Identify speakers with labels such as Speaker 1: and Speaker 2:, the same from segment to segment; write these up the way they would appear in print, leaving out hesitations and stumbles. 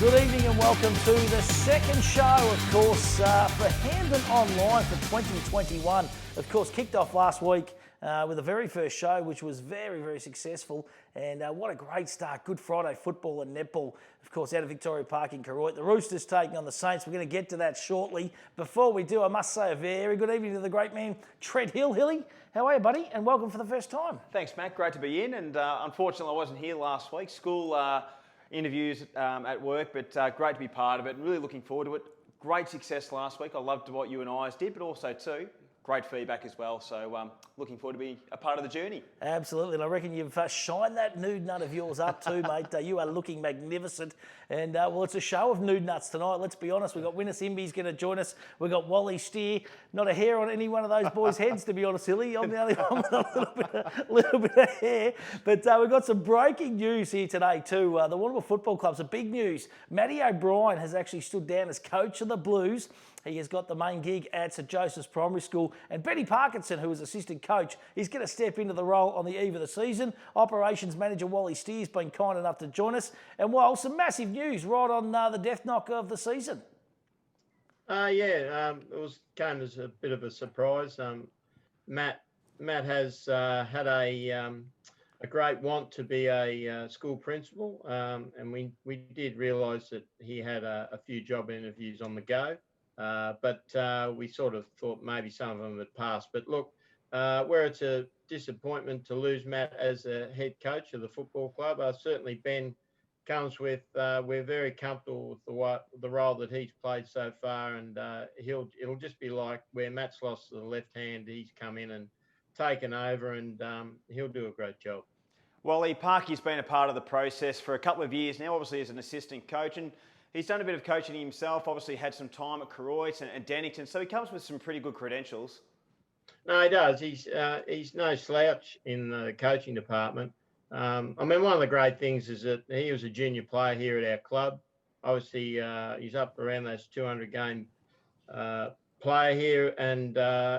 Speaker 1: Good evening and welcome to the second show, of course, for Hamden Online for 2021. Of course, kicked off last week with the very first show, which was very, very successful. And what a great start. Good Friday football and netball, of course, out of Victoria Park in Koroit. The Roosters taking on the Saints. We're going to get to that shortly. Before we do, I must say a very good evening to the great man, Trent Hill. Hilly, how are you, buddy? And welcome for the first time.
Speaker 2: Thanks, Matt. Great to be in. And unfortunately, I wasn't here last week. School interviews at work, but great to be part of it and really looking forward to it. Great success last week. I loved what you and I did, but also too, great feedback as well. So looking forward to being a part of the journey.
Speaker 1: Absolutely. And I reckon you've shined that nude nut of yours up too, mate. You are looking magnificent. And, well, it's a show of nude nuts tonight. Let's be honest. We've got Winnis Imby's going to join us. We've got Wally Steer. Not a hair on any one of those boys' heads, to be honest, Hilly. I'm the only one with a little bit of hair. But we've got some breaking news here today too. The Warrnambool Football Club's a big news. Matty O'Brien has actually stood down as coach of the Blues. He has got the main gig at St Joseph's Primary School. And Benny Parkinson, who is assistant coach, is going to step into the role on the eve of the season. Operations manager Wally Steer has been kind enough to join us. And, well, some massive news right on the death knock of the season.
Speaker 3: It came as a bit of a surprise. Matt has had a great want to be a school principal, and we did realise that he had a few job interviews on the go. But we sort of thought maybe some of them had passed. But look, where it's a disappointment to lose Matt as a head coach of the football club, certainly Ben comes with, we're very comfortable with the role that he's played so far, and it'll just be like where Matt's lost the left hand, he's come in and taken over, and he'll do a great job.
Speaker 2: Wally, Parky's been a part of the process for a couple of years now, obviously as an assistant coach, and he's done a bit of coaching himself, obviously had some time at Koroit and Dannington, so he comes with some pretty good credentials.
Speaker 3: No, he does. He's no slouch in the coaching department. One of the great things is that he was a junior player here at our club. Obviously, he's up around those 200-game player here. And,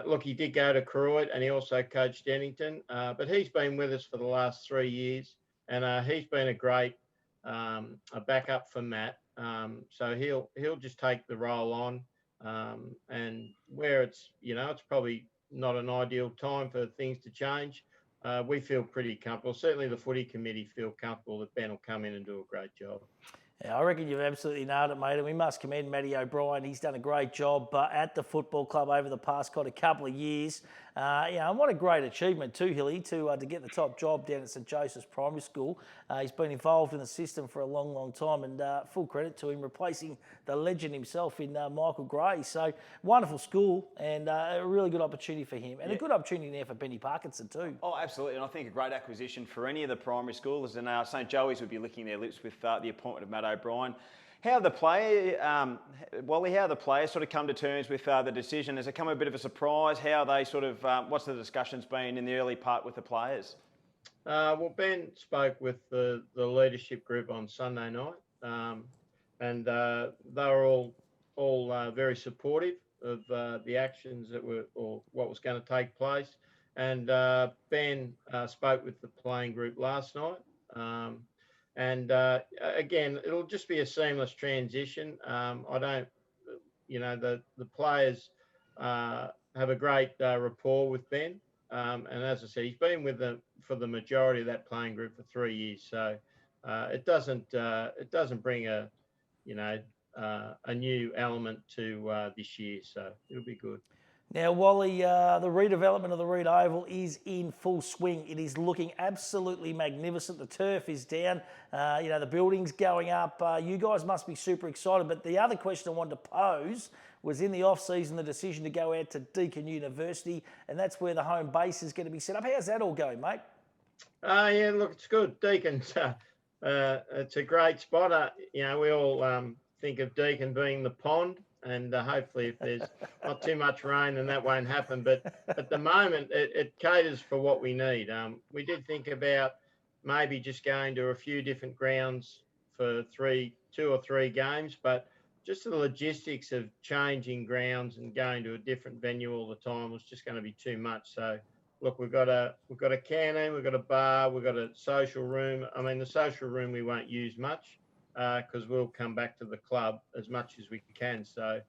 Speaker 3: look, he did go to Koroit and he also coached Dannington. But he's been with us for the last 3 years, and he's been a great a backup for Matt. So he'll just take the role on, and where it's probably not an ideal time for things to change, we feel pretty comfortable. Certainly the footy committee feel comfortable that Ben will come in and do a great job.
Speaker 1: Yeah, I reckon you've absolutely nailed it, mate. And we must commend Matty O'Brien. He's done a great job at the football club over the past couple of years. And what a great achievement too, Hilly, to get the top job down at St Joseph's Primary School. He's been involved in the system for a long, long time, and full credit to him replacing the legend himself in Michael Gray. So wonderful school, and a really good opportunity for him, and a good opportunity now for Benny Parkinson too.
Speaker 2: Oh, absolutely, and I think a great acquisition for any of the primary schools, and St Joey's would be licking their lips with the appointment of Matt O'Brien. How have the players sort of come to terms with the decision? Has it come a bit of a surprise? How are they sort of, what's the discussions been in the early part with the players?
Speaker 3: Well, Ben spoke with the leadership group on Sunday night, and they were all very supportive of the actions that were, or what was going to take place. And Ben spoke with the playing group last night. And again, it'll just be a seamless transition. The players have a great rapport with Ben. And as I said, he's been with them for the majority of that playing group for 3 years. So it doesn't bring a new element to this year. So it'll be good.
Speaker 1: Now, Wally, the redevelopment of the Reed Oval is in full swing. It is looking absolutely magnificent. The turf is down. The building's going up. You guys must be super excited. But the other question I wanted to pose was, in the off-season, the decision to go out to Deakin University, and that's where the home base is going to be set up. How's that all going, mate?
Speaker 3: Look, it's good. Deakin's it's a great spot. We all think of Deakin being the pond. And hopefully if there's not too much rain, then that won't happen. But at the moment, it caters for what we need. We did think about maybe just going to a few different grounds for 2 or 3 games, but just the logistics of changing grounds and going to a different venue all the time was just going to be too much. So, look, we've got a canteen, we've got a bar, we've got a social room. I mean, the social room we won't use much. because we'll come back to the club as much as we can. So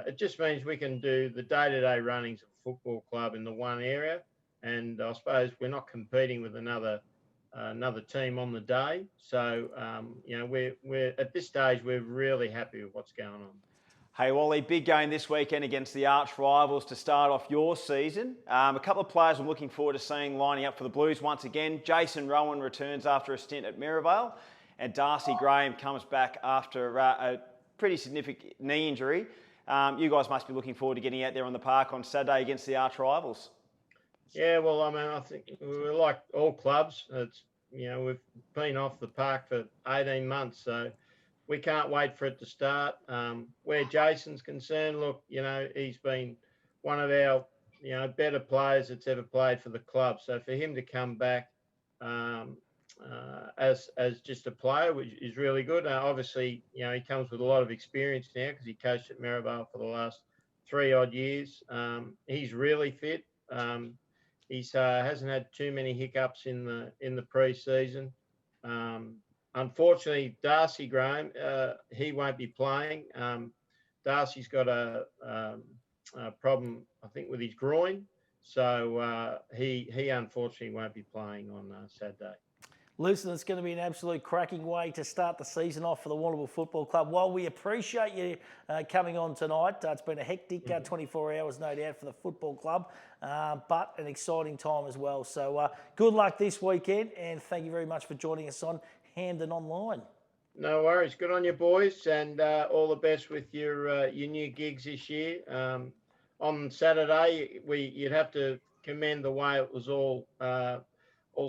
Speaker 3: it just means we can do the day-to-day runnings of a football club in the one area, and I suppose we're not competing with another team on the day. So we're at this stage we're really happy with what's going on.
Speaker 2: Hey Wally, big game this weekend against the arch rivals to start off your season. A couple of players I'm looking forward to seeing lining up for the Blues once again. Jason Rowan returns after a stint at Maryvale, and Darcy Graham comes back after a pretty significant knee injury. You guys must be looking forward to getting out there on the park on Saturday against the arch rivals.
Speaker 3: Yeah, well, I mean, I think we're like all clubs. It's we've been off the park for 18 months, so we can't wait for it to start. Where Jason's concerned, look, he's been one of our, better players that's ever played for the club. So for him to come back as just a player, which is really good. Obviously, he comes with a lot of experience now because he coached at Maryvale for the last 3 odd years. He's really fit. He's hasn't had too many hiccups in the pre-season. Unfortunately, Darcy Graham, he won't be playing. Darcy's got a problem, I think, with his groin, so he unfortunately won't be playing on Saturday.
Speaker 1: Listen, it's going to be an absolute cracking way to start the season off for the Warrnambool Football Club. While we appreciate you coming on tonight, it's been a hectic 24 hours, no doubt, for the football club, but an exciting time as well. So good luck this weekend, and thank you very much for joining us on Hamden Online.
Speaker 3: No worries. Good on you, boys, and all the best with your new gigs this year. On Saturday, you'd have to commend the way it was all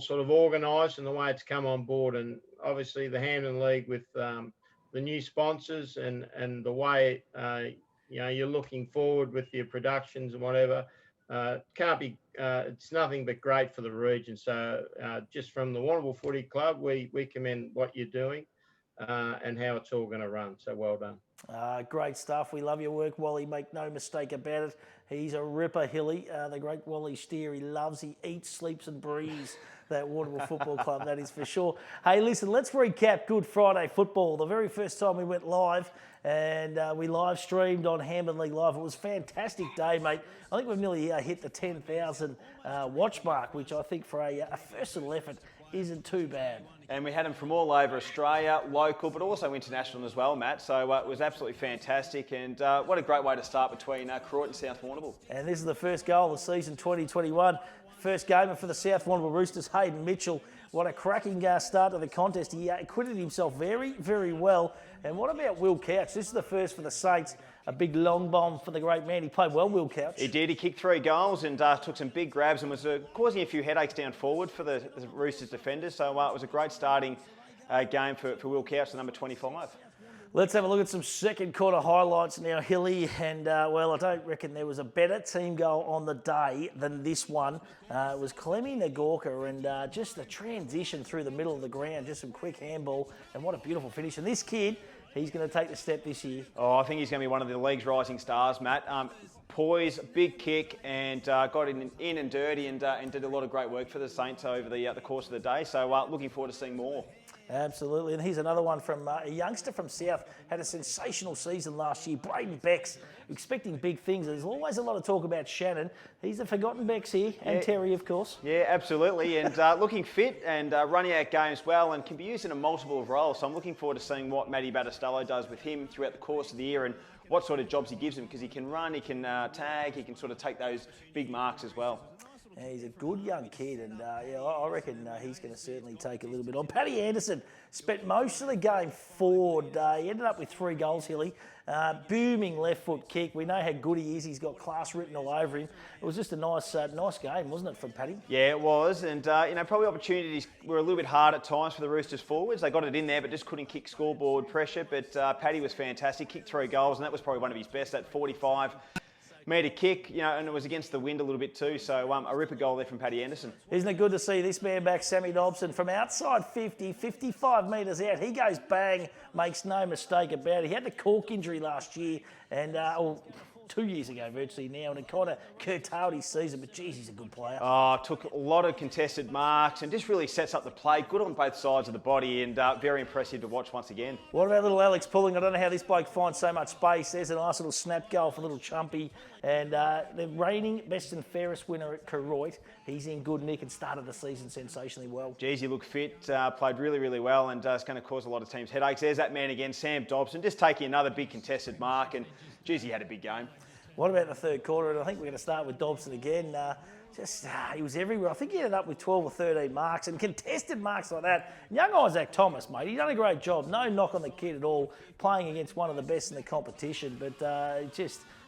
Speaker 3: sort of organised and the way it's come on board, and obviously the Hamden League with the new sponsors and the way you're looking forward with your productions and whatever. It's nothing but great for the region. So just from the Warrnambool Footy Club, we commend what you're doing and how it's all going to run. So well done.
Speaker 1: Great stuff. We love your work, Wally. Make no mistake about it. He's a ripper, Hilly. The great Wally Steer. He eats, sleeps and breathes that Warrnambool Football Club, that is for sure. Hey, listen, let's recap Good Friday football. The very first time we went live, and we live streamed on Hamden League Live. It was a fantastic day, mate. I think we've nearly hit the 10,000 watch mark, which I think for a versatile effort isn't too bad.
Speaker 2: And we had them from all over Australia, local, but also international as well, Matt. So it was absolutely fantastic, and what a great way to start between Croydon and South Warrnambool.
Speaker 1: And this is the first goal of the season 2021. First gamer for the South Warrnambool Roosters, Hayden Mitchell. What a cracking start to the contest. He acquitted himself very, very well. And what about Will Couch? This is the first for the Saints. A big long bomb for the great man. He played well, Will Couch.
Speaker 2: He did. He kicked 3 goals and took some big grabs and was causing a few headaches down forward for the Roosters defenders. So it was a great starting game for Will Couch, the number 25.
Speaker 1: Let's have a look at some second quarter highlights now, Hilly. And, I don't reckon there was a better team goal on the day than this one. It was Clemmy Nagorka, and just the transition through the middle of the ground, just some quick handball, and what a beautiful finish. And this kid, he's going to take the step this year.
Speaker 2: Oh, I think he's going to be one of the league's rising stars, Matt. Poise, big kick, and got in and dirty and did a lot of great work for the Saints over the course of the day. So looking forward to seeing more.
Speaker 1: Absolutely, and here's another one from a youngster from South, had a sensational season last year, Braden Becks, expecting big things. There's always a lot of talk about Shannon. He's the forgotten Becks here, and Terry, of course.
Speaker 2: Yeah, absolutely, and looking fit and running out games well, and can be used in a multiple of roles. So I'm looking forward to seeing what Matty Battistello does with him throughout the course of the year and what sort of jobs he gives him, because he can run, he can tag, he can sort of take those big marks as well.
Speaker 1: Yeah, he's a good young kid, and I reckon he's going to certainly take a little bit on. Paddy Anderson spent most of the game forward. He ended up with 3 goals, Hilly. Booming left foot kick. We know how good he is. He's got class written all over him. It was just a nice game, wasn't it, from Paddy?
Speaker 2: Yeah, it was, and probably opportunities were a little bit hard at times for the Roosters forwards. They got it in there, but just couldn't kick scoreboard pressure. But Paddy was fantastic. Kicked 3 goals, and that was probably one of his best. That 45-metre kick, and it was against the wind a little bit too. So a ripper goal there from Paddy Anderson.
Speaker 1: Isn't it good to see this man back, Sammy Dobson, from outside 50, 55 metres out. He goes bang, makes no mistake about it. He had the cork injury last year, and 2 years ago virtually now, and it kind of curtailed his season, but geez, he's a good player.
Speaker 2: Oh, took a lot of contested marks and just really sets up the play. Good on both sides of the body and very impressive to watch once again.
Speaker 1: What about little Alex Pulling? I don't know how this bloke finds so much space. There's a nice little snap goal for little Chumpy. And the reigning best and fairest winner at Koroit, he's in good nick and started the season sensationally well.
Speaker 2: Geez, he looked fit, played really, really well, and it's going to cause a lot of teams headaches. There's that man again, Sam Dobson, just taking another big contested mark, and geez, he had a big game.
Speaker 1: What about the third quarter? And I think we're going to start with Dobson again. He was everywhere. I think he ended up with 12 or 13 marks and contested marks like that. Young Isaac Thomas, mate, he's done a great job. No knock on the kid at all, playing against one of the best in the competition, but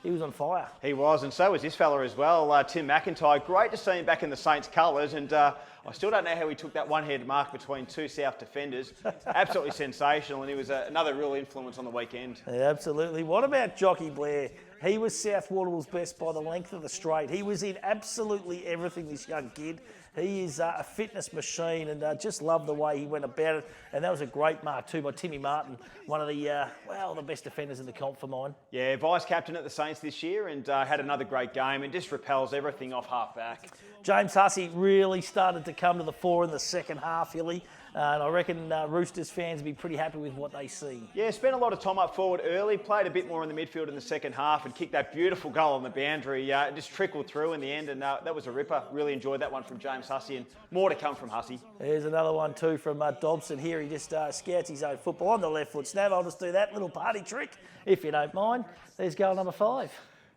Speaker 1: he was on fire.
Speaker 2: He was, and so was this fella as well, Tim McIntyre. Great to see him back in the Saints colours, and I still don't know how he took that one-handed mark between two South defenders. Absolutely sensational, and he was another real influence on the weekend.
Speaker 1: Yeah, absolutely. What about Jockey Blair? He was South Waterville's best by the length of the straight. He was in absolutely everything, this young kid. He is a fitness machine, and just love the way he went about it. And that was a great mark too by Timmy Martin, one of the the best defenders in the comp for mine.
Speaker 2: Yeah, vice-captain at the Saints this year, and had another great game and just repels everything off half-back.
Speaker 1: James Hussey really started to come to the fore in the second half, Hilly. And I reckon Roosters fans will be pretty happy with what they see.
Speaker 2: Yeah, spent a lot of time up forward early, played a bit more in the midfield in the second half and kicked that beautiful goal on the boundary. It just trickled through in the end, and that was a ripper. Really enjoyed that one from James Hussey, and more to come from Hussey.
Speaker 1: There's another one too from Dobson here. He just scouts his own football on the left foot. Snav, I'll just do that little party trick, if you don't mind. There's goal number 5.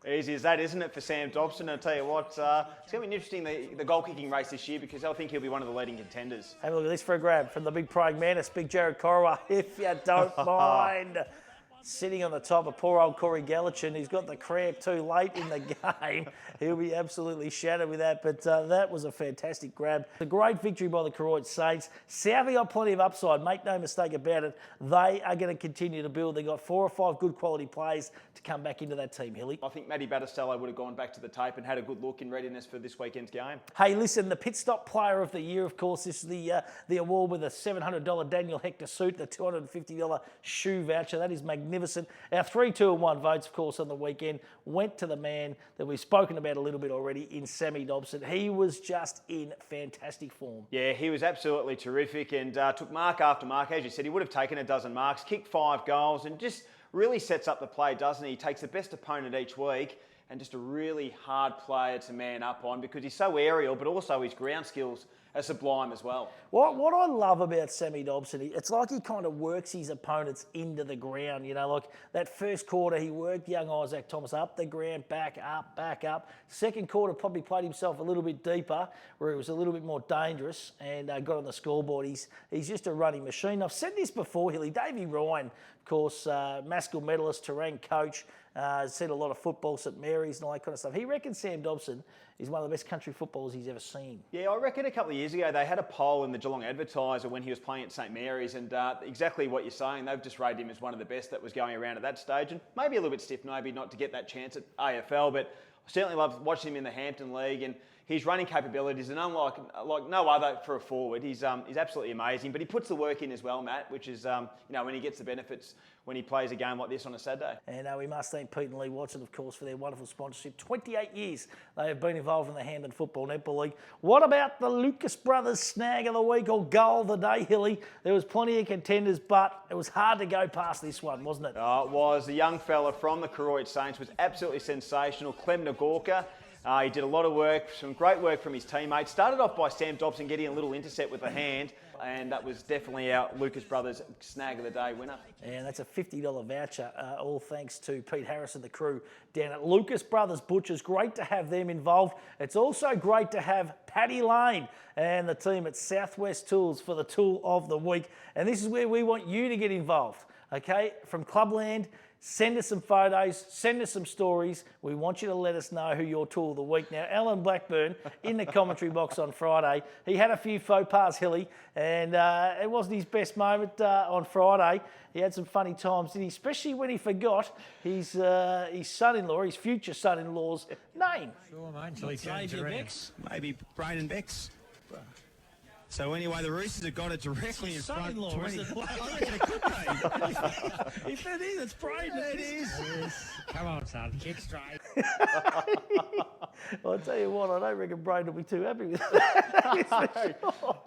Speaker 2: Easy as that, isn't it, for Sam Dobson? I'll tell you what, it's going to be interesting, the goal-kicking race this year, because I think he'll be one of the leading contenders.
Speaker 1: Have a look at this for a grab from the big praying mantis, big Jared Corowa, if you don't mind. Sitting on the top of poor old Corey Gallatin, who's got the cramp too late in the game. He'll be absolutely shattered with that, but that was a fantastic grab. A great victory by the Koroit Saints. Southie got plenty of upside, make no mistake about it. They are going to continue to build. They've got 4 or 5 good quality players to come back into that team, Hilly.
Speaker 2: I think Matty Battistello would have gone back to the tape and had a good look in readiness for this weekend's game.
Speaker 1: Hey, listen, the Pit Stop Player of the Year, of course, this is the award with a $700 Daniel Hector suit, the $250 shoe voucher. That is magnificent. Our 3, 2 and 1 votes, of course, on the weekend went to the man that we've spoken about a little bit already in Sammy Dobson. He was just in fantastic form.
Speaker 2: Yeah, he was absolutely terrific and took mark after mark. As you said, he would have taken a dozen marks, kicked 5 goals and just really sets up the play, doesn't he? He takes the best opponent each week and just a really hard player to man up on because he's so aerial, but also his ground skills are sublime as well.
Speaker 1: What I love about Sammy Dobson, it's like he kind of works his opponents into the ground. You know, like that first quarter, he worked young Isaac Thomas up the ground, back up, back up. Second quarter, probably played himself a little bit deeper, where he was a little bit more dangerous and got on the scoreboard. He's just a running machine. I've said this before, Hilly. Davey Ryan, of course, Maskell medalist, Terang coach, said a lot of football, St Mary's and all that kind of stuff. He reckons Sam Dobson is one of the best country footballers he's ever seen. Yeah,
Speaker 2: I reckon a couple of years ago they had a poll in the Geelong Advertiser when he was playing at St Mary's, and exactly what you're saying, they've just rated him as one of the best that was going around at that stage, and maybe a little bit stiff, maybe not to get that chance at AFL, but I certainly loved watching him in the Hampton League, and his running capabilities, and unlike no other for a forward, he's absolutely amazing. But he puts the work in as well, Matt, which is when he gets the benefits when he plays a game like this on a Saturday.
Speaker 1: And we must thank Pete and Lee Watson, of course, for their wonderful sponsorship. 28 years they have been involved in the Hampton Football Netball League. What about the Lucas Brothers snag of the week or goal of the day, Hilly? There was plenty of contenders, but it was hard to go past this one, wasn't it?
Speaker 2: Oh, it was. The young fella from the Koroit Saints was absolutely sensational. Clem Nagorka. He did a lot of work, some great work from his teammates. Started off by Sam Dobson getting a little intercept with the hand, and that was definitely our Lucas Brothers snag of the day winner.
Speaker 1: And that's a $50 voucher, all thanks to Pete Harris and the crew down at Lucas Brothers Butchers. Great to have them involved. It's also great to have Paddy Lane and the team at Southwest Tools for the Tool of the Week. And this is where we want you to get involved, okay? From Clubland, send us some photos, send us some stories. We want you to let us know who your tool of the week. Now, Alan Blackburn in the commentary box on Friday, he had a few faux pas, Hilly, and it wasn't his best moment on Friday. He had some funny times, didn't he? Especially when he forgot his son-in-law, his future son-in-law's name.
Speaker 4: Sure, mate. Until he turns around.
Speaker 5: Bex, maybe Braden Bex.
Speaker 4: So anyway, the Roosters have got it directly in front.
Speaker 1: Son-in-law,
Speaker 4: 20.
Speaker 1: is it? I reckon it could be. If it is, it's praying.
Speaker 4: It is.
Speaker 5: Yes. Come on, son. Kick straight.
Speaker 1: Well, I'll tell you what, I don't reckon Braden will be too happy with that.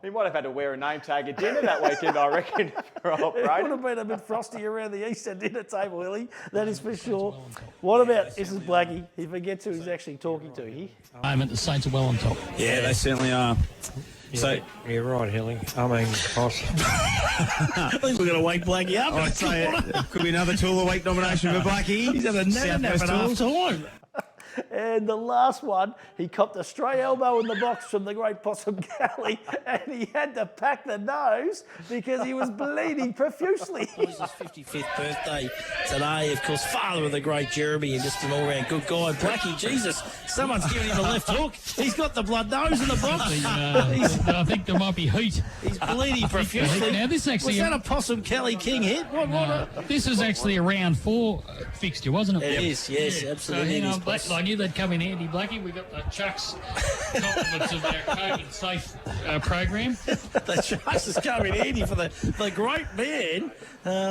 Speaker 2: He might have had to wear a name tag at dinner that weekend, I reckon, for old
Speaker 1: It would
Speaker 2: Braden.
Speaker 1: have been a bit frosty around the Easter dinner table, Willie. That is for sure. What about this is Blackie? He forgets who he's actually talking to here.
Speaker 6: Moment, the Saints are well on top.
Speaker 4: Yeah, they certainly are. So
Speaker 5: You're right, Hilly. I mean, boss.
Speaker 1: I think we're going to wake Blackie up.
Speaker 4: I'd say it could be another Tool of the Week nomination for Blackie.
Speaker 1: He's had a nap at half time. And the last one, he copped a stray elbow in the box from the great Possum Galley, and he had to pack the nose because he was bleeding profusely.
Speaker 7: It was his 55th birthday today. Of course, father of the great Jeremy and just an all-round good guy. Blackie, Jesus, someone's giving him a left hook. He's got the blood nose in the box.
Speaker 6: I think there might be heat.
Speaker 1: He's bleeding profusely.
Speaker 6: Now, this actually...
Speaker 1: Was that a Possum Kelly King hit?
Speaker 6: This is actually a round 4 fixture, wasn't it?
Speaker 1: It is, yes,
Speaker 6: So,
Speaker 1: absolutely.
Speaker 6: you know,
Speaker 1: It is.
Speaker 6: I knew they'd come in handy, Blackie. We got the Chucks compliments of our COVID safe program.
Speaker 1: The Sharks has come in handy for the great man.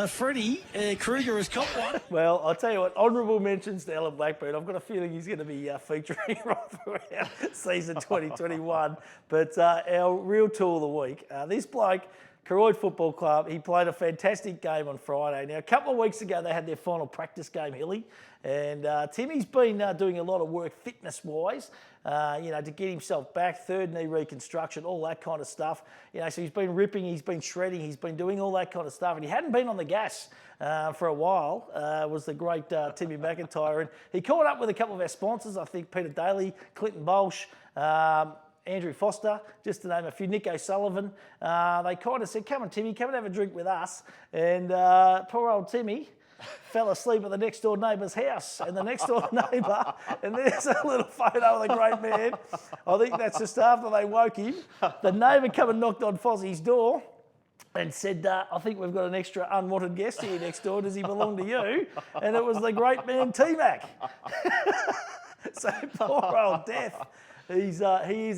Speaker 1: Freddie Kruger has copped one. Well, I'll tell you what, honourable mentions to Alan Blackburn. I've got a feeling he's going to be featuring right throughout season 2021. But our real tool of the week, this bloke, Koroyd Football Club, he played a fantastic game on Friday. Now, a couple of weeks ago, they had their final practice game, Hilly. And Timmy's been doing a lot of work fitness-wise, to get himself back, third knee reconstruction, all that kind of stuff. So he's been ripping, he's been shredding, he's been doing all that kind of stuff. And he hadn't been on the gas for a while, was the great Timmy McIntyre. And he caught up with a couple of our sponsors, I think Peter Daly, Clinton Bolsh, Andrew Foster, just to name a few, Nick O'Sullivan. They kind of said, come on, Timmy, come and have a drink with us. And poor old Timmy fell asleep at the next door neighbour's house, and the next door neighbour, and there's a little photo of the great man. I think that's just after they woke him. The neighbour come and knocked on Fozzie's door and said, I think we've got an extra unwanted guest here next door. Does he belong to you? And it was the great man T-Mac. So poor old Death. He is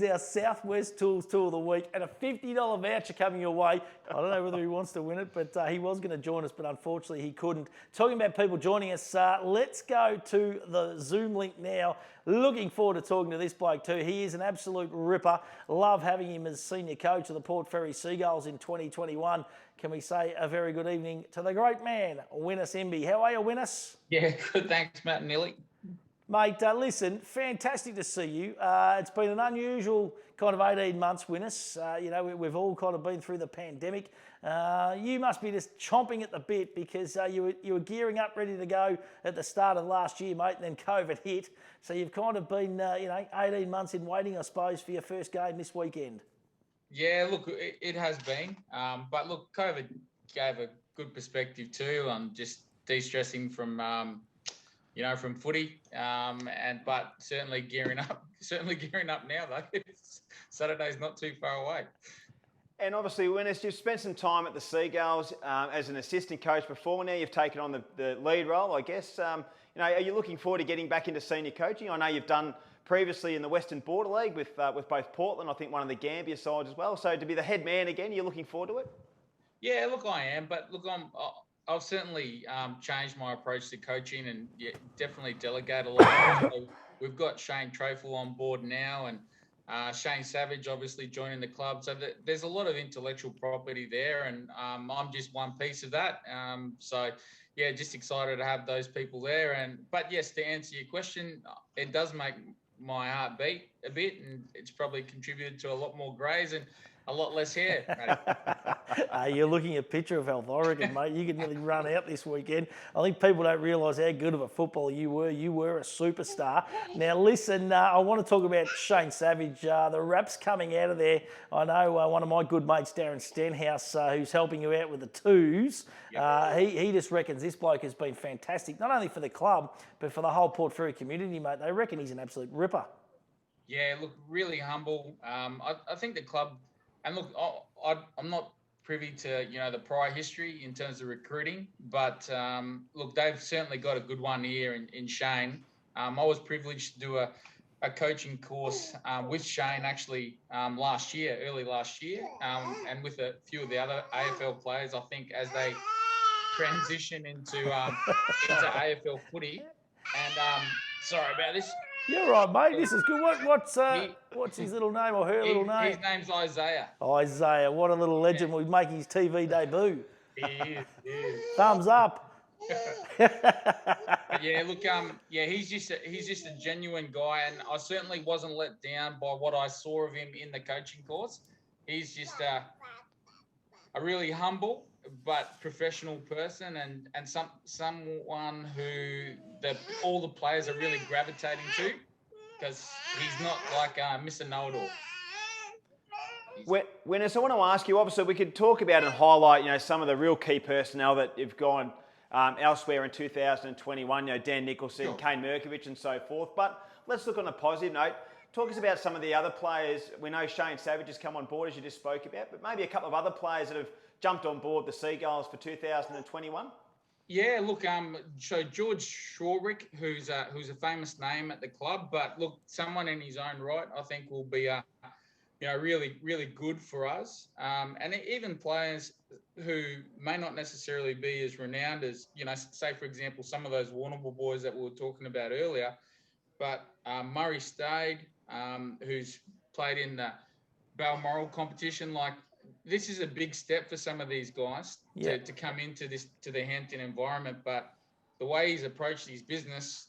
Speaker 1: our Southwest Tools Tool of the Week, and a $50 voucher coming your way. I don't know whether he wants to win it, but he was going to join us, but unfortunately he couldn't. Talking about people joining us, let's go to the Zoom link now. Looking forward to talking to this bloke too. He is an absolute ripper. Love having him as senior coach of the Port Fairy Seagulls in 2021. Can we say a very good evening to the great man, Winnis Emby. How are you, Winnis?
Speaker 8: Yeah, good. Thanks, Matt and Nilly.
Speaker 1: Mate, listen, fantastic to see you. It's been an unusual kind of 18 months, Winnis. We've all kind of been through the pandemic. You must be just chomping at the bit because you were gearing up, ready to go at the start of last year, mate, and then COVID hit. So you've kind of been, 18 months in waiting, I suppose, for your first game this weekend.
Speaker 8: Yeah, look, it has been. But look, COVID gave a good perspective too on just de-stressing from from footy, but certainly gearing up now though. Saturday's not too far away.
Speaker 2: And obviously, Winnis, you've spent some time at the Seagulls as an assistant coach before. Now you've taken on the lead role, I guess. Are you looking forward to getting back into senior coaching? I know you've done previously in the Western Border League with both Portland, I think one of the Gambier sides as well. So to be the head man again, you're looking forward to it? Yeah,
Speaker 8: look, I am. But look, I've certainly changed my approach to coaching and definitely delegate a lot. So we've got Shane Trofel on board now and Shane Savage obviously joining the club. So there's a lot of intellectual property there and I'm just one piece of that. Just excited to have those people there. But yes, to answer your question, it does make my heart beat a bit and it's probably contributed to a lot more greys and a lot less hair.
Speaker 1: You're looking at picture of health, I reckon, mate. You could nearly run out this weekend. I think people don't realise how good of a footballer you were. You were a superstar. Now, listen, I want to talk about Shane Savage. The rap's coming out of there. I know one of my good mates, Darren Stenhouse, who's helping you out with the twos. He just reckons this bloke has been fantastic, not only for the club, but for the whole Port Fairy community, mate. They reckon he's an absolute ripper.
Speaker 8: Yeah, look, really humble. I think the club... And look, I'm not privy to, the prior history in terms of recruiting, but look, they've certainly got a good one here in Shane. I was privileged to do a coaching course with Shane actually early last year, and with a few of the other AFL players. I think as they transition into AFL footy. And sorry about this.
Speaker 1: You're right, mate. This is good. What's his little name or her little name?
Speaker 8: His name's Isaiah.
Speaker 1: Isaiah. What a little legend. We'll make his TV debut.
Speaker 8: He is.
Speaker 1: Thumbs up.
Speaker 8: But yeah, look, he's just a genuine guy, and I certainly wasn't let down by what I saw of him in the coaching course. He's just a really humble but professional person, and someone who all the players are really gravitating to, because he's not like Mr. Know-it-all.
Speaker 2: Winners, I want to ask you, obviously we could talk about and highlight, some of the real key personnel that have gone elsewhere in 2021, Dan Nicholson,
Speaker 8: Sure.
Speaker 2: Kane Merkovich and so forth. But let's look on a positive note. Talk us about some of the other players. We know Shane Savage has come on board, as you just spoke about, but maybe a couple of other players that have jumped on board the Seagulls for 2021.
Speaker 8: Yeah, look, so George Shawrick, who's a famous name at the club, but look, someone in his own right, I think will be really, really good for us. And even players who may not necessarily be as renowned as, say, for example, some of those Warrnambool boys that we were talking about earlier, but Murray Stade, who's played in the Balmoral competition, this is a big step for some of these guys to come into the Hampton environment. But the way he's approached his business,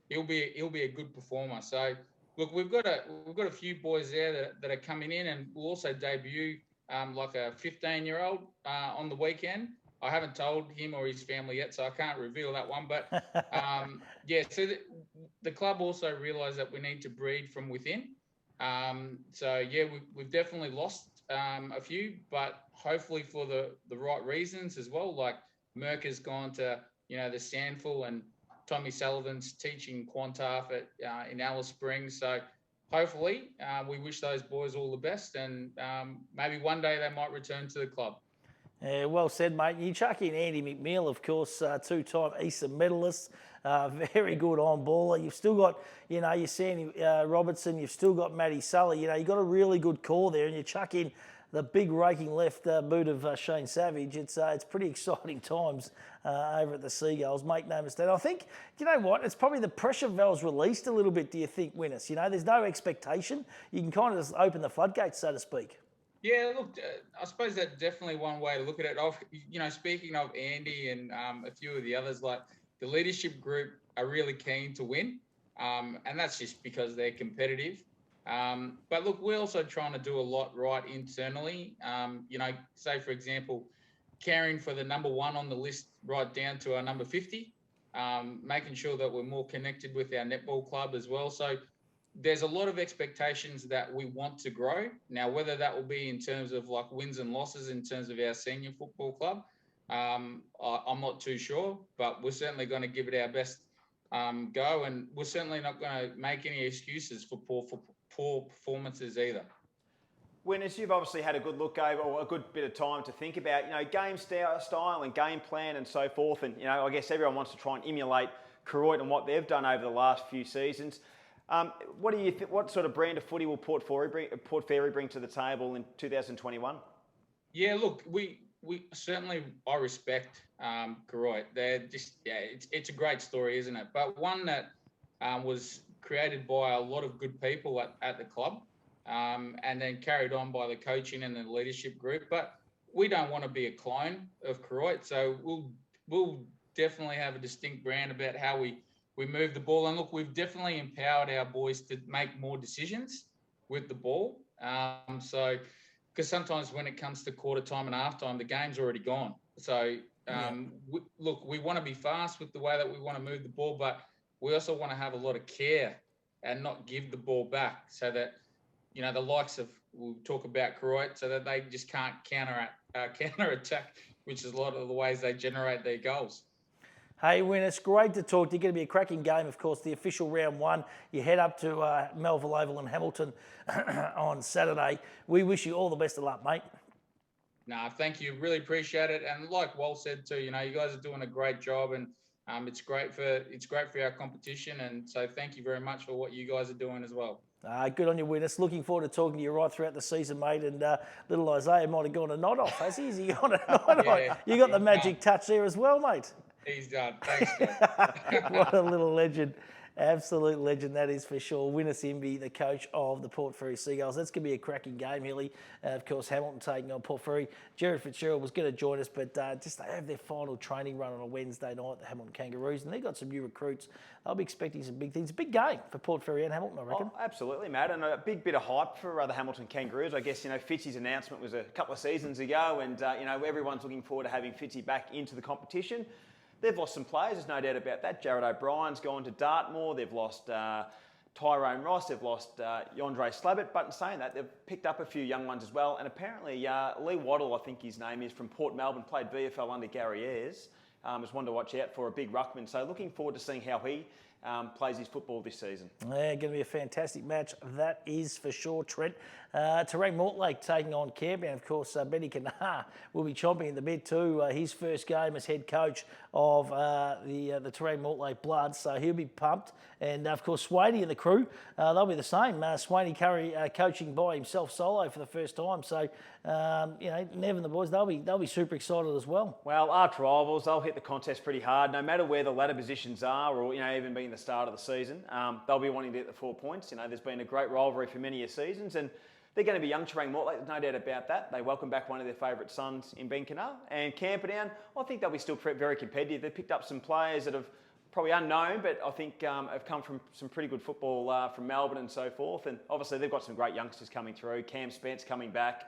Speaker 8: he'll be a good performer. So look, we've got a few boys there that are coming in, and we'll also debut like a 15-year-old on the weekend. I haven't told him or his family yet, so I can't reveal that one. But so the club also realised that we need to breed from within. We've definitely lost a few, but hopefully for the right reasons as well. Like Merck has gone to the Sandful, and Tommy Sullivan's teaching Quantaf in Alice Springs. So hopefully we wish those boys all the best, and maybe one day they might return to the club.
Speaker 1: Yeah, well said, mate. You chuck in Andy McNeil, of course, two-time Eastern medalist, very good on baller. You've still got, your Sandy Robertson. You've still got Matty Sully. You've got a really good core there, and you chuck in the big raking left boot of Shane Savage. It's pretty exciting times over at the Seagulls. Make no mistake. I think, you know what? It's probably the pressure valve's released a little bit. Do you think, Winners? There's no expectation. You can kind of just open the floodgates, so to speak.
Speaker 8: Yeah, look, I suppose that's definitely one way to look at it. Speaking of Andy and a few of the others, like the leadership group are really keen to win, and that's just because they're competitive. But look, we're also trying to do a lot right internally. Say for example, caring for the number 1 on the list right down to our number 50, making sure that we're more connected with our netball club as well. So there's a lot of expectations that we want to grow. Now, whether that will be in terms of like wins and losses in terms of our senior football club, I'm not too sure, but we're certainly going to give it our best go, and we're certainly not going to make any excuses for poor performances either.
Speaker 2: Winners, you've obviously had a good look over, or a good bit of time to think about, game style and game plan and so forth. And, I guess everyone wants to try and emulate Koroit and what they've done over the last few seasons. What do you think? What sort of brand of footy will Port Fairy bring to the table in 2021? Yeah,
Speaker 8: look, we certainly, I respect Koroit. They're just it's a great story, isn't it? But one that was created by a lot of good people at the club, and then carried on by the coaching and the leadership group. But we don't want to be a clone of Koroit, so we'll definitely have a distinct brand about how we move the ball. And look, we've definitely empowered our boys to make more decisions with the ball. Because sometimes when it comes to quarter time and half time, the game's already gone. So, we want to be fast with the way that we want to move the ball, but we also want to have a lot of care and not give the ball back, so that, the likes of, we'll talk about Koroit, so that they just can't counter attack, which is a lot of the ways they generate their goals.
Speaker 1: Hey, Win, it's great to talk to you. Going to be a cracking game, of course, the official round 1. You head up to Melville Oval in Hamilton on Saturday. We wish you all the best of luck, mate.
Speaker 8: Thank you. Really appreciate it. And like Wal said too, you guys are doing a great job. And It's great for our competition, and so thank you very much for what you guys are doing as well.
Speaker 1: Good on you, Winners. Looking forward to talking to you right throughout the season, mate. And little Isaiah might have gone a nod off, has he? Has he gone a nod off? You got the magic touch there as well, mate.
Speaker 8: He's done. Thanks, John.
Speaker 1: What a little legend. Absolute legend, that is for sure. Winner Simby, the coach of the Port Fairy Seagulls. That's going to be a cracking game, Hilly. Of course, Hamilton taking on Port Fairy. Jared Fitzgerald was going to join us, but just they have their final training run on a Wednesday night, the Hamilton Kangaroos, and they've got some new recruits. They'll be expecting some big things. Big game for Port Fairy and Hamilton, I reckon.
Speaker 2: Oh, absolutely, Matt, and a big bit of hype for the Hamilton Kangaroos. I guess, Fitzy's announcement was a couple of seasons ago, and, everyone's looking forward to having Fitzy back into the competition. They've lost some players, there's no doubt about that. Jared O'Brien's gone to Dartmoor. They've lost Tyrone Ross. They've lost Yondre Slabbert. But in saying that, they've picked up a few young ones as well. And apparently, Lee Waddle, I think his name is, from Port Melbourne, played VFL under Gary Ayres. Is one to watch out for, a big ruckman. So looking forward to seeing how he plays his football this season.
Speaker 1: Yeah, going to be a fantastic match, that is for sure, Trent. Terang Mortlake taking on Campion. Of course, Benny Kanar will be chomping at the bit too. His first game as head coach of the Terang Mortlake Bloods, so he'll be pumped. And of course, Swaney and the crew, they'll be the same. Swaney Curry coaching by himself solo for the first time. So, Nev and the boys, they'll be super excited as well.
Speaker 2: Well, arch rivals, they'll hit the contest pretty hard, no matter where the ladder positions are, or even being the start of the season. They'll be wanting to get the 4 points. There's been a great rivalry for many seasons, and they're going to be young Terang Mortlake, there's no doubt about that. They welcome back one of their favourite sons in Ben Kanar. And Camperdown, I think they'll be still very competitive. They've picked up some players that have probably unknown, but I think have come from some pretty good football from Melbourne and so forth. And obviously they've got some great youngsters coming through. Cam Spence coming back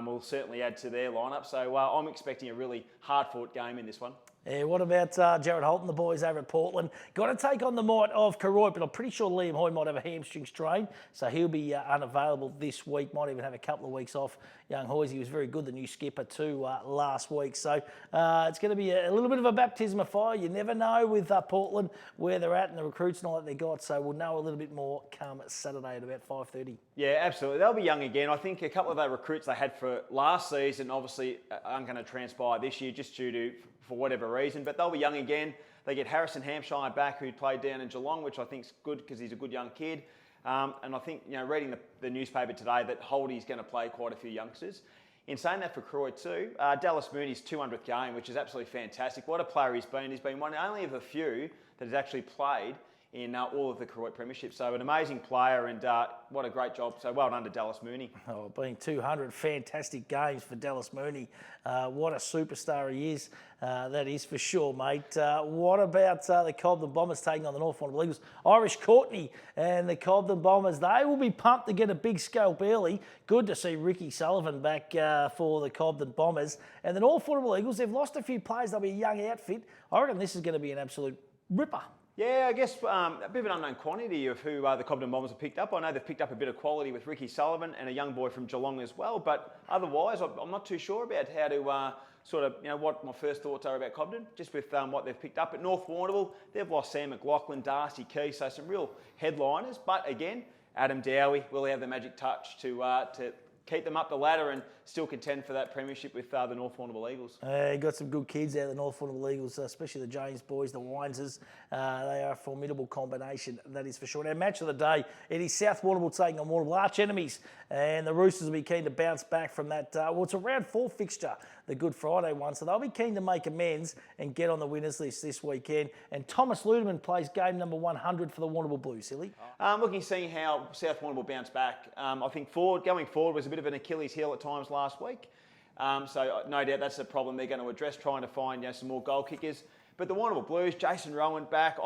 Speaker 2: will certainly add to their lineup. So I'm expecting a really hard-fought game in this one.
Speaker 1: Yeah, what about Jared Holt and the boys over at Portland? Got to take on the might of Karoy, but I'm pretty sure Liam Hoy might have a hamstring strain, so he'll be unavailable this week. Might even have a couple of weeks off. Young Hoyes, he was very good, the new skipper too, last week. So it's going to be a little bit of a baptism of fire. You never know with Portland where they're at and the recruits and all that they got. So we'll know a little bit more come Saturday at about 5:30.
Speaker 2: Yeah, absolutely. They'll be young again. I think a couple of the recruits they had for last season obviously aren't going to transpire this year just due to for whatever reason, but they'll be young again. They get Harrison Hampshire back, who played down in Geelong, which I think is good because he's a good young kid. And I think, reading the newspaper today that Holdy's going to play quite a few youngsters. In saying that for Croy too, Dallas Mooney's 200th game, which is absolutely fantastic. What a player he's been. He's been one only of a few that has actually played in all of the Croy premierships. So an amazing player, and what a great job. So well done to Dallas Mooney.
Speaker 1: Oh, being 200 fantastic games for Dallas Mooney. What a superstar he is. That is for sure, mate. What about the Cobden Bombers taking on the North Warrnambool Eagles? Irish Courtney and the Cobden Bombers, they will be pumped to get a big scalp early. Good to see Ricky Sullivan back for the Cobden Bombers. And the North Warrnambool Eagles, they've lost a few players. They'll be a young outfit. I reckon this is going to be an absolute ripper.
Speaker 2: Yeah, I guess a bit of an unknown quantity of who the Cobden Bombers have picked up. I know they've picked up a bit of quality with Ricky Sullivan and a young boy from Geelong as well, but otherwise I'm not too sure about how to what my first thoughts are about Cobden, just with what they've picked up. At North Warrnambool, they've lost Sam McLaughlin, Darcy Key, so some real headliners, but again, Adam Dowie will have the magic touch to keep them up the ladder and still contend for that premiership with the North Warrnambool Eagles.
Speaker 1: You got some good kids there, the North Warrnambool Eagles, especially the James boys, the Winesers. They are a formidable combination, that is for sure. Now, match of the day, it is South Warrnambool taking on Warrnambool, arch enemies, and the Roosters will be keen to bounce back from that. It's a round 4 fixture, the Good Friday one, so they'll be keen to make amends and get on the winners list this weekend. And Thomas Ludeman plays game number 100 for the Warrnambool Blues, Silly.
Speaker 2: Seeing how South Warrnambool bounce back. I think going forward was a bit of an Achilles heel at times last week. So no doubt that's a problem they're going to address, trying to find some more goal kickers. But the Warrnambool Blues, Jason Rowan back.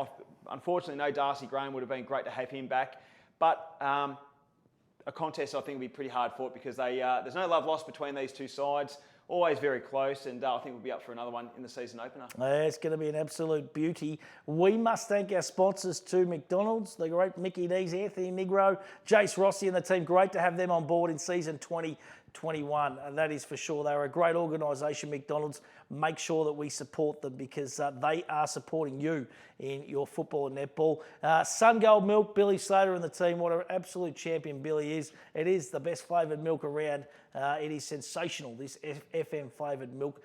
Speaker 2: Unfortunately, no Darcy Graham. Would have been great to have him back. But a contest I think will be pretty hard fought because there's no love lost between these two sides. Always very close, and I think we'll be up for another one in the season opener.
Speaker 1: It's going to be an absolute beauty. We must thank our sponsors to McDonald's, the great Mickey D's, Anthony Nigro, Jace Rossi and the team. Great to have them on board in season 2021, and that is for sure. They're a great organisation, McDonald's. Make sure that we support them because they are supporting you in your football and netball. Sun Gold Milk, Billy Slater and the team. What an absolute champion Billy is. It is the best flavoured milk around. It is sensational, this FM flavoured milk.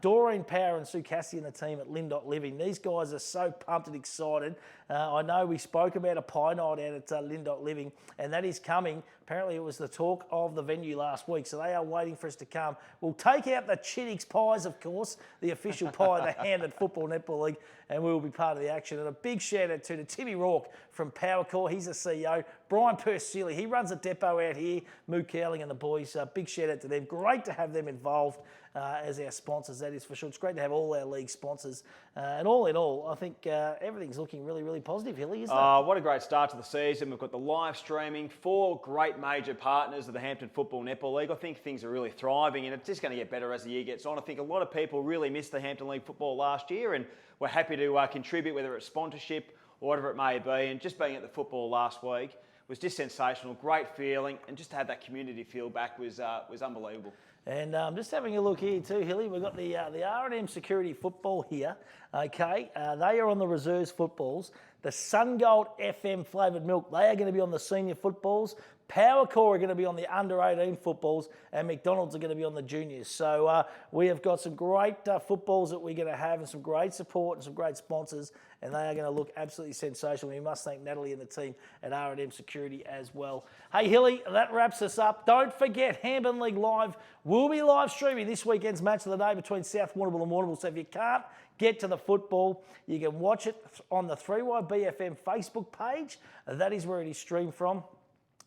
Speaker 1: Doreen Power and Sue Cassie and the team at Living. These guys are so pumped and excited. I know we spoke about a pie night out at Living, and that is coming. Apparently it was the talk of the venue last week, so they are waiting for us to come. We'll take out the Chittix pies, of course, the official pie of the Handed Football Netball League, and we will be part of the action. And a big shout out to Timmy Rourke from Powercore. He's the CEO. Brian Persili, he runs a depot out here. Moo Cowling and the boys. Big shout out to them. Great to have them involved as our sponsors, that is for sure. It's great to have all our league sponsors. And all in all, I think everything's looking really, really positive, Hilly, isn't it?
Speaker 2: What a great start to the season. We've got the live streaming, 4 great major partners of the Hampton Football Netball League. I think things are really thriving, and it's just going to get better as the year gets on. I think a lot of people really missed the Hampton League football last year, and we're happy to contribute, whether it's sponsorship or whatever it may be. And just being at the football last week was just sensational, great feeling, and just to have that community feel back was unbelievable.
Speaker 1: And just having a look here too, Hilly, we've got the R&M Security Football here, okay? They are on the reserves footballs. The SunGold FM flavoured milk, they are going to be on the senior footballs. Powercore are going to be on the under-18 footballs, and McDonald's are going to be on the juniors. So we have got some great footballs that we're going to have, and some great support and some great sponsors, and they are going to look absolutely sensational. We must thank Natalie and the team at R&M Security as well. Hey, Hilly, that wraps us up. Don't forget, Hampton League Live will be live streaming this weekend's match of the day between South Warrnambool and Warrnambool. So if you can't get to the football, you can watch it on the 3YBFM Facebook page. That is where it is streamed from.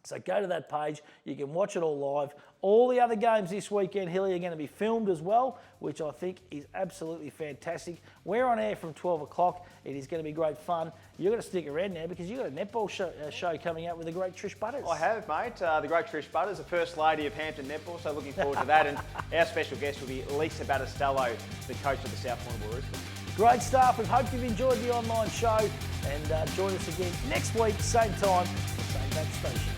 Speaker 1: So go to that page, you can watch it all live. All the other games this weekend, Hilly, are going to be filmed as well, which I think is absolutely fantastic. We're on air from 12 o'clock. It is going to be great fun. You're going to stick around now because you've got a netball show coming up with the great Trish Butters.
Speaker 2: I have, mate. The great Trish Butters, the First Lady of Hampton Netball, so looking forward to that. And our special guest will be Lisa Battistello, the coach of the South Warrnambool Roosters.
Speaker 1: Great stuff. We hope you've enjoyed the online show, and join us again next week, same time, same back station.